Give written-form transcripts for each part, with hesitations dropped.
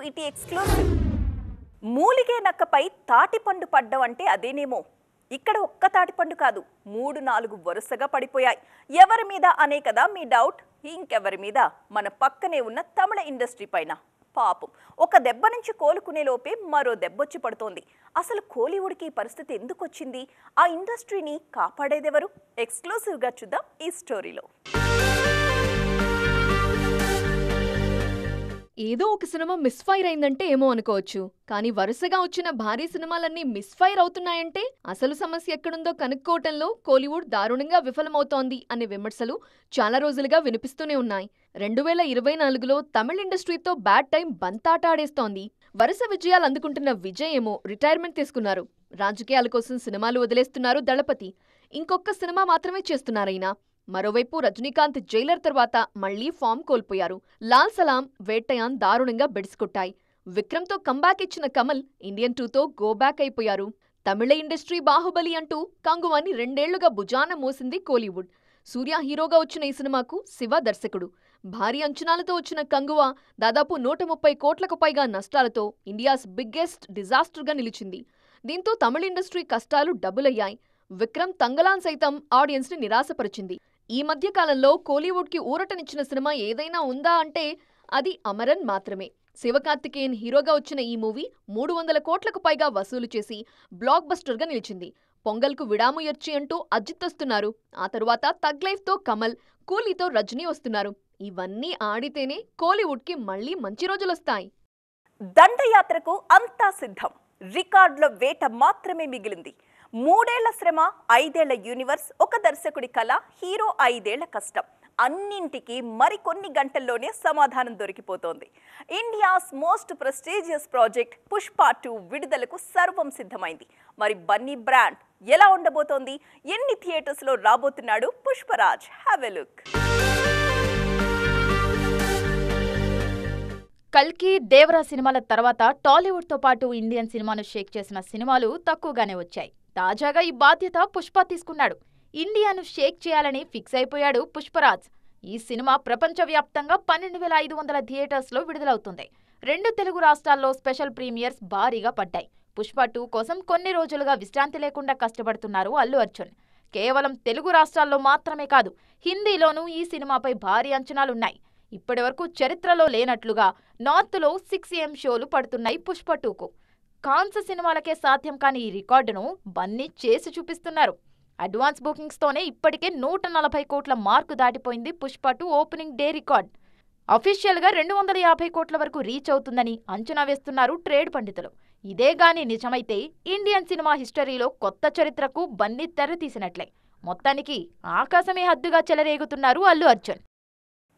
ఇటీ ఎక్స్క్లూసివ్. మూలిగే నక్కపై తాటిపండు పడ్డం అంటే అదేనేమో. ఇక్కడ ఒక్క తాటిపండు కాదు, 3-4 వరుసగా పడిపోయాయి. ఎవరి మీద అనే కదా మీ డౌట్? ఇంకెవరి మీద? మన పక్కనే ఉన్న తమిళ ఇండస్ట్రీ పైన. పాపం, ఒక దెబ్బ నుంచి కోలుకునే లోపే మరో దెబ్బొచ్చి పడుతోంది. అసలు కోలీవుడ్కి ఈ పరిస్థితి ఎందుకు వచ్చింది? ఆ ఇండస్ట్రీని కాపాడేదెవరు? ఎక్స్క్లూసివ్గా చూద్దాం ఈ స్టోరీలో. ఏదో ఒక సినిమా మిస్ఫైర్ అయిందంటే ఏమో అనుకోవచ్చు, కానీ వరుసగా వచ్చిన భారీ సినిమాలన్నీ మిస్ఫైర్ అవుతున్నాయంటే అసలు సమస్య ఎక్కడుందో కనుక్కోవటంలో కోలీవుడ్ దారుణంగా విఫలమవుతోంది అనే విమర్శలు చాలా రోజులుగా వినిపిస్తూనే ఉన్నాయి. 2024లో తమిళ ఇండస్ట్రీతో బ్యాడ్ టైం బంతాట ఆడేస్తోంది. వరుస విజయాలు అందుకుంటున్న విజయ్ ఏమో రిటైర్మెంట్ తీసుకున్నారు. రాజకీయాల కోసం సినిమాలు వదిలేస్తున్నారు దళపతి. ఇంకొక సినిమా మాత్రమే చేస్తున్నారైనా. మరోవైపు రజనీకాంత్ జైలర్ తర్వాత మళ్లీ ఫామ్ కోల్పోయారు. లాల్ సలాం, వేట్టయాన్ దారుణంగా బెడిసికొట్టాయి. విక్రమ్తో కంబ్యాక్ ఇచ్చిన కమల్ ఇండియన్ 2తో గోబ్యాక్ అయిపోయారు. తమిళ ఇండస్ట్రీ బాహుబలి అంటూ కంగువాని 2 ఏళ్లుగా భుజాన మోసింది కోలీవుడ్. సూర్య హీరోగా వచ్చిన ఈ సినిమాకు శివ దర్శకుడు. భారీ అంచనాలతో వచ్చిన కంగువా దాదాపు 130 కోట్లకు పైగా నష్టాలతో ఇండియాస్ బిగ్గెస్ట్ డిజాస్టర్గా నిలిచింది. దీంతో తమిళ ఇండస్ట్రీ కష్టాలు డబుల్ అయ్యాయి. విక్రమ్ తంగలాన్ సైతం ఆడియన్స్ ని నిరాశపరిచింది. ఈ మధ్య కాలంలో కోలీవుడ్కి ఊరటనిచ్చిన సినిమా ఏదైనా ఉందా అంటే అది అమరన్ మాత్రమే. శివకార్తికేయన్ హీరోగా వచ్చిన ఈ మూవీ 300 కోట్లకు పైగా వసూలు చేసి బ్లాక్ బస్టర్గా నిలిచింది. పొంగల్కు విడాముయర్చి అంటూ అజిత్ వస్తున్నారు. ఆ తరువాత తగ్ లైఫ్తో కమల్, కూలీతో రజనీ వస్తున్నారు. ఇవన్నీ ఆడితేనే కోలీవుడ్కి మళ్లీ మంచి రోజులొస్తాయి. దండయాత్రకు అంతా సిద్ధం. రికార్డుల వేట మాత్రమే మిగిలింది. 3 ఏళ్ల శ్రమ, 5 ఏళ్ల యూనివర్స్, ఒక దర్శకుడి కళ, హీరో 5 ఏళ్ల కష్టం. అన్నింటికీ మరికొన్ని గంటల్లోనే సమాధానం దొరికిపోతోంది. India's most prestigious project Pushpa 2 విడుదలకు సర్వం సిద్ధమైంది. మరి బన్నీ బ్రాండ్ ఎలా ఉండబోతోంది? ఎన్ని థియేటర్స్లో రాబోతున్నాడు పుష్పరాజ్? Have a look. కల్కి, దేవరా సినిమాల తర్వాత టాలీవుడ్తో పాటు ఇండియన్ సినిమాను షేక్ చేసిన సినిమాలు తక్కువగానే వచ్చాయి. తాజాగా ఈ బాధ్యత పుష్ప తీసుకున్నాడు. ఇండియాను షేక్ చేయాలని ఫిక్స్ అయిపోయాడు పుష్పరాజ్. ఈ సినిమా ప్రపంచవ్యాప్తంగా 12,500 థియేటర్స్లో విడుదలవుతుంది. 2 తెలుగు రాష్ట్రాల్లో స్పెషల్ ప్రీమియర్స్ భారీగా పడ్డాయి. పుష్ప 2 కోసం కొన్ని రోజులుగా విశ్రాంతి లేకుండా కష్టపడుతున్నారు అల్లు అర్జున్. కేవలం తెలుగు రాష్ట్రాల్లో మాత్రమే కాదు, హిందీలోనూ ఈ సినిమాపై భారీ అంచనాలున్నాయి. ఇప్పటివరకు చరిత్రలో లేనట్లుగా నార్త్లో 6 AM షోలు పడుతున్నాయి పుష్ప 2కు. కాన్స్ సినిమాలకే సాధ్యం కాని ఈ రికార్డును బన్నీ చేసి చూపిస్తున్నారు. అడ్వాన్స్ బుకింగ్స్తోనే ఇప్పటికే 140 కోట్ల మార్కు దాటిపోయింది పుష్ప 2 ఓపెనింగ్ డే రికార్డ్. అఫీషియల్గా 250 కోట్ల వరకు రీచ్ అవుతుందని అంచనా వేస్తున్నారు ట్రేడ్ పండితులు. ఇదే గాని నిజమైతే ఇండియన్ సినిమా హిస్టరీలో కొత్త చరిత్రకు బన్నీ తెర తీసినట్లే. మొత్తానికి ఆకాశమే హద్దుగా చెలరేగుతున్నారు అల్లు అర్జున్.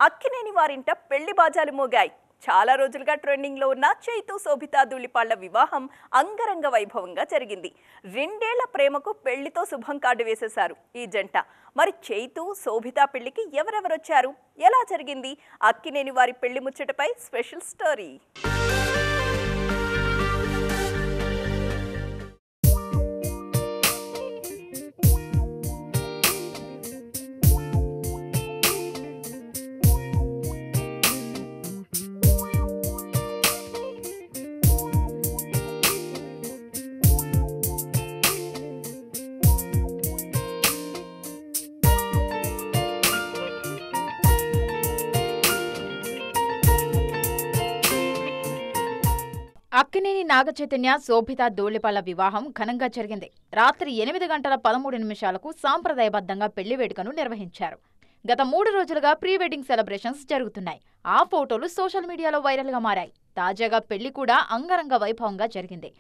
అక్కినేని వారింట పెళ్లి బాజాలు మోగాయి. చాలా రోజులుగా ట్రెండింగ్ లో ఉన్న చైతు, శోభితా ధూళిపాళ్ల వివాహం అంగరంగ వైభవంగా జరిగింది. 2 ఏళ్ల ప్రేమకు పెళ్లితో శుభం కార్డు వేసేశారు ఈ జంట. మరి చైతు, శోభితా పెళ్లికి ఎవరెవరొచ్చారు? ఎలా జరిగింది? అక్కినేని వారి పెళ్లి ముచ్చటపై స్పెషల్ స్టోరీ. అక్కినేని నాగచైతన్య, శోభితా ధూళిపాళ్ల వివాహం ఘనంగా జరిగింది. రాత్రి 8 గంటల 13 నిమిషాలకు సాంప్రదాయబద్ధంగా పెళ్లి వేడుకను నిర్వహించారు. గత 3 రోజులుగా ప్రీ వెడ్డింగ్ సెలబ్రేషన్స్ జరుగుతున్నాయి. ఆ ఫోటోలు సోషల్ మీడియాలో వైరల్గా మారాయి. తాజాగా పెళ్లి కూడా అంగరంగ వైభవంగా జరిగింది.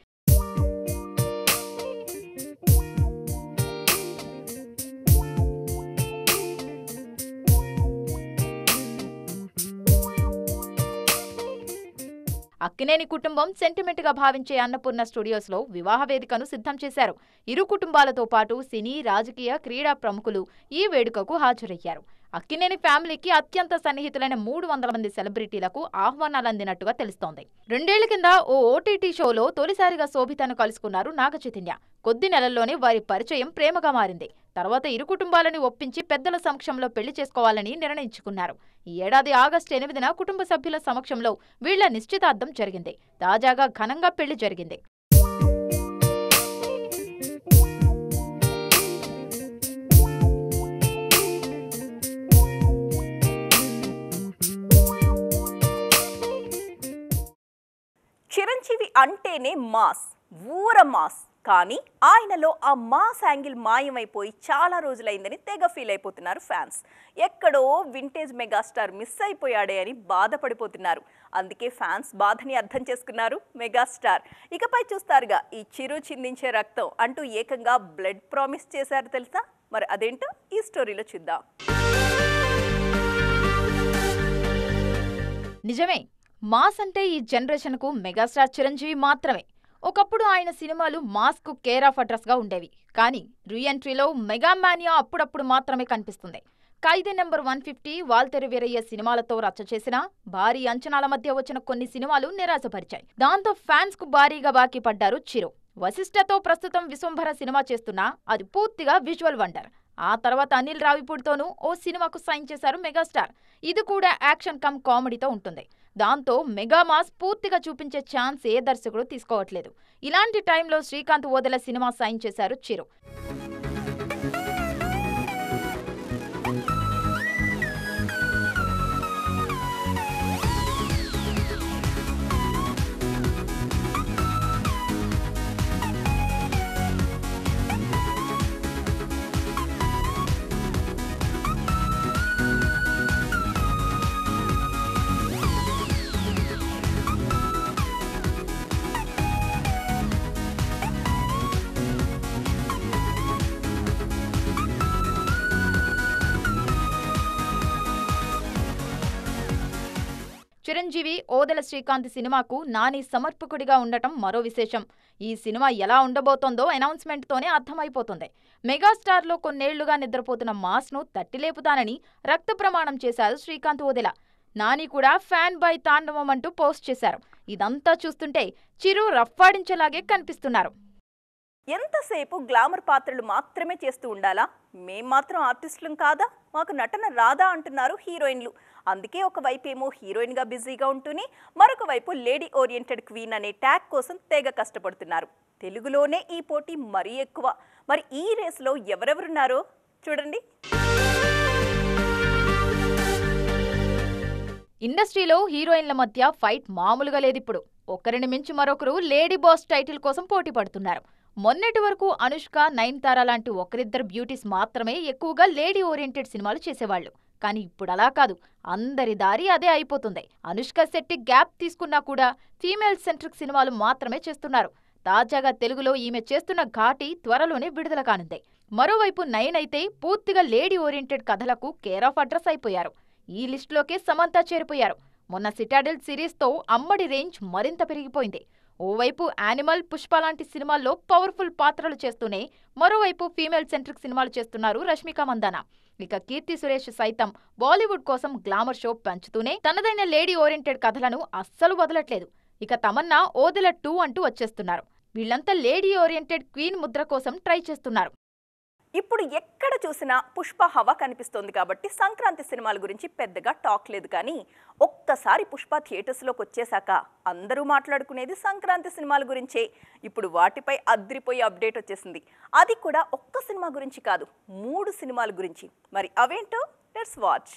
అక్కినేని కుటుంబం సెంటిమెంట్ గా భావించే అన్నపూర్ణ స్టూడియోస్లో వివాహ వేదికను సిద్ధం చేశారు. ఇరు కుటుంబాలతో పాటు సినీ, రాజకీయ, క్రీడా ప్రముఖులు ఈ వేడుకకు హాజరయ్యారు. అక్కినేని ఫ్యామిలీకి అత్యంత సన్నిహితులైన 300 మంది సెలబ్రిటీలకు ఆహ్వానాలు అందినట్టుగా తెలుస్తోంది. 2 ఏళ్ల కింద ఓ ఓటీటీ షోలో తొలిసారిగా శోభితను కలుసుకున్నారు నాగ చైతన్య. కొద్ది నెలల్లోనే వారి పరిచయం ప్రేమగా మారింది. తర్వాత ఇరు కుటుంబాలని ఒప్పించి పెద్దల సమక్షంలో పెళ్లి చేసుకోవాలని నిర్ణయించుకున్నారు. ఈ ఏడాది ఆగస్టు 8న కుటుంబ సభ్యుల సమక్షంలో వీళ్ల నిశ్చితార్థం జరిగింది. తాజాగా ఘనంగా పెళ్లి జరిగింది. చిరంజీవి అంటేనే మాస్, ఊర మాస్. కానీ ఆయనలో ఆ మాస్ యాంగిల్ మాయమైపోయి చాలా రోజులైందని తెగ ఫీల్ అయిపోతున్నారు ఫ్యాన్స్. ఎక్కడో వింటేజ్ మెగాస్టార్ మిస్ అయిపోయాడే అని బాధపడిపోతున్నారు. అందుకే ఫ్యాన్స్ బాధని అర్థం చేసుకున్నారు మెగాస్టార్. ఇకపై చూస్తారుగా ఈ చిరు చిందించే రక్తం అంటూ ఏకంగా బ్లడ్ ప్రామిస్ చేశారు తెలుసా? మరి అదేంటో ఈ స్టోరీలో చూద్దాం. నిజమే, మాస్ అంటే ఈ జనరేషన్ కు మెగాస్టార్ చిరంజీవి మాత్రమే. ఒకప్పుడు ఆయన సినిమాలు మాస్ కు కేర్ ఆఫ్ అడ్రస్ గా ఉండేవి. కానీ రీఎంట్రీలో మెగా మానియా అప్పుడప్పుడు మాత్రమే కనిపిస్తుంది. ఖైదీ నెంబర్ 150, వాల్తెరు వీరయ్య సినిమాలతో రచ్చ చేసినా భారీ అంచనాల మధ్య వచ్చిన కొన్ని సినిమాలు నిరాశపరిచాయి. దాంతో ఫ్యాన్స్ కు భారీగా బాకీ పడ్డారు చిరు. వశిష్ఠతో ప్రస్తుతం విశ్వంభర సినిమా చేస్తున్నా అది పూర్తిగా విజువల్ వండర్. ఆ తర్వాత అనిల్ రావిపూడితోనూ ఓ సినిమాకు సైన్ చేశారు మెగాస్టార్. ఇది కూడా యాక్షన్ కమ్ కామెడీతో ఉంటుంది. దాంతో మెగా మాస్ పూర్తిగా చూపించే ఛాన్స్ ఏ దర్శకుడు తీసుకోవట్లేదు. ఇలాంటి టైంలో శ్రీకాంత్ ఓదెల సినిమా సైన్ చేశారు చిరు. చిరంజీవి ఓదెల శ్రీకాంత్ సినిమాకు నాని సమర్పకుడిగా ఉండటం మరో విశేషం. ఈ సినిమా ఎలా ఉండబోతోందో అనౌన్స్మెంట్ తోనే అర్థమైపోతుంది. మెగాస్టార్లో కొన్నేళ్లుగా నిద్రపోతున్న మాస్ ను తట్టిలేపుతానని రక్త ప్రమాణం చేశారు శ్రీకాంత్ ఓదెల. నాని కూడా ఫ్యాన్ బై తాండవం అంటూ పోస్ట్ చేశారు. ఇదంతా చూస్తుంటే చిరు రఫ్ఫాడించేలాగే కనిపిస్తున్నారు. ఎంతసేపు గ్లామర్ పాత్రలు మాత్రమే చేస్తూ ఉండాలా? మేం మాత్రం ఆర్టిస్టులం కాదా? మాకు నటన రాదా అంటున్నారు హీరోయిన్లు. అందుకే ఒకవైపేమో హీరోయిన్గా బిజీగా ఉంటూనే మరొక వైపు లేడీ ఓరియంటెడ్ క్వీన్ అనే ట్యాగ్ కోసం తెగ కష్టపడుతున్నారు. తెలుగులోనే ఈ పోటీ మరీ ఎక్కువ. మరి ఈ రేసులో ఎవరెవరున్నారో చూడండి. ఇండస్ట్రీలో హీరోయిన్ల మధ్య ఫైట్ మామూలుగా లేదిప్పుడు. ఒకరిని మించి మరొకరు లేడీ బాస్ టైటిల్ కోసం పోటీ పడుతున్నారు. మొన్నటి వరకు అనుష్క, నయనతార లాంటి ఒకరిద్దరు బ్యూటీస్ మాత్రమే ఎక్కువగా లేడీ ఓరియంటెడ్ సినిమాలు చేసేవాళ్లు. కానీ ఇప్పుడు అలా కాదు, అందరి దారి అదే అయిపోతుంది. అనుష్క శెట్టి గ్యాప్ తీసుకున్నా కూడా ఫీమేల్ సెంట్రిక్ సినిమాలు మాత్రమే చేస్తున్నారు. తాజాగా తెలుగులో ఈమె చేస్తున్న ఘాటి త్వరలోనే విడుదల కానుంది. మరోవైపు నయన్ అయితే పూర్తిగా లేడీ ఓరియంటెడ్ కథలకు కేర్ ఆఫ్ అడ్రస్ అయిపోయారు. ఈ లిస్టులోకే సమంత చేరిపోయారు. మొన్న సిటాడెల్ సిరీస్తో అమ్మడి రేంజ్ మరింత పెరిగిపోయింది. ఓవైపు యానిమల్, పుష్ప లాంటి సినిమాల్లో పవర్ఫుల్ పాత్రలు చేస్తూనే మరోవైపు ఫీమేల్ సెంట్రిక్ సినిమాలు చేస్తున్నారు రష్మిక మందాన. ఇక కీర్తి సురేష్ సైతం బాలీవుడ్ కోసం గ్లామర్ షో పంచుతూనే తనదైన లేడీ ఓరియంటెడ్ కథలను అస్సలు వదలట్లేదు. ఇక తమన్నా ఓదెల 2 అంటూ వచ్చేస్తున్నారు. వీళ్లంతా లేడీ ఓరియంటెడ్ క్వీన్ ముద్ర కోసం ట్రై చేస్తున్నారు. ఇప్పుడు ఎక్కడ చూసినా పుష్ప హవా కనిపిస్తోంది కాబట్టి సంక్రాంతి సినిమాల గురించి పెద్దగా టాక్ లేదు. కానీ ఒక్కసారి పుష్ప థియేటర్స్లోకి వచ్చేశాక అందరూ మాట్లాడుకునేది సంక్రాంతి సినిమాల గురించే. ఇప్పుడు వాటిపై అద్రిపోయే అప్డేట్ వచ్చేసింది. అది కూడా ఒక్క సినిమా గురించి కాదు, 3 సినిమాల గురించి. మరి అవేంటో లెట్స్ వాచ్.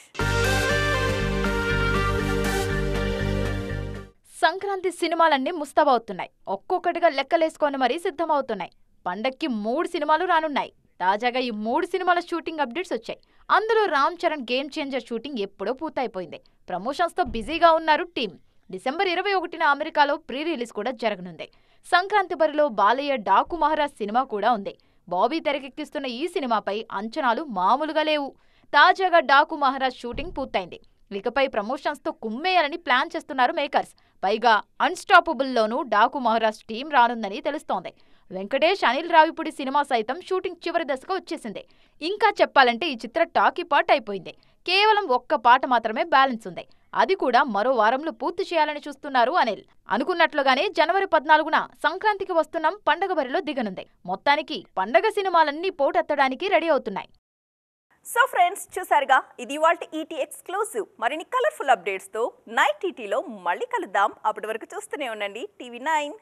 సంక్రాంతి సినిమాలన్నీ ముస్తాబవుతున్నాయి. ఒక్కొక్కటిగా లెక్కలేసుకొని మరీ సిద్ధమవుతున్నాయి. పండక్కి 3 సినిమాలు రానున్నాయి. తాజాగా ఈ 3 సినిమాల షూటింగ్ అప్డేట్స్ వచ్చాయి. అందులో Ram Charan game changer shooting ఎప్పుడో పూర్తయిపోయింది. ప్రమోషన్స్ తో బిజీగా ఉన్నారు టీం. డిసెంబర్ 21న అమెరికాలో ప్రీ రిలీజ్ కూడా జరగనుంది. సంక్రాంతి బరిలో బాలయ్య డాకు మహారాజ్ సినిమా కూడా ఉంది. బాబీ తెరకెక్కిస్తున్న ఈ సినిమాపై అంచనాలు మామూలుగా లేవు. తాజాగా డాకు మహారాజ్ షూటింగ్ పూర్తయింది. ఇకపై ప్రమోషన్స్ తో కుమ్మేయాలని ప్లాన్ చేస్తున్నారు మేకర్స్. పైగా అన్స్టాపబుల్లోనూ డాకు మహారాజ్ టీం రానుందని తెలుస్తోంది. వెంకటేష్, అనిల్ రావిపూడి సినిమా సైతం షూటింగ్ చివరి దశకు వచ్చేసింది. ఇంకా చెప్పాలంటే ఈ చిత్ర టాకీ పార్ట్ అయిపోయింది. కేవలం ఒక్క పాట మాత్రమే బ్యాలెన్స్ ఉంది. అది కూడా మరో వారంలో పూర్తి చేయాలని చూస్తున్నారు అనిల్. అనుకున్నట్లుగానే జనవరి 14న సంక్రాంతికి వస్తున్నాం పండగ బరిలో దిగనుంది. మొత్తానికి పండగ సినిమాలన్నీ పోటెత్తడానికి రెడీ అవుతున్నాయి. సో ఫ్రెండ్స్, చూసారుగా, ఇది ఇవాల్టి ఈటీ ఎక్స్క్లూజివ్. మరిన్ని కలర్ఫుల్ అప్డేట్స్తో నైట్ ఈటీలో మళ్ళీ కలుద్దాం. అప్పటి వరకు చూస్తూనే ఉండండి టీవీ 9.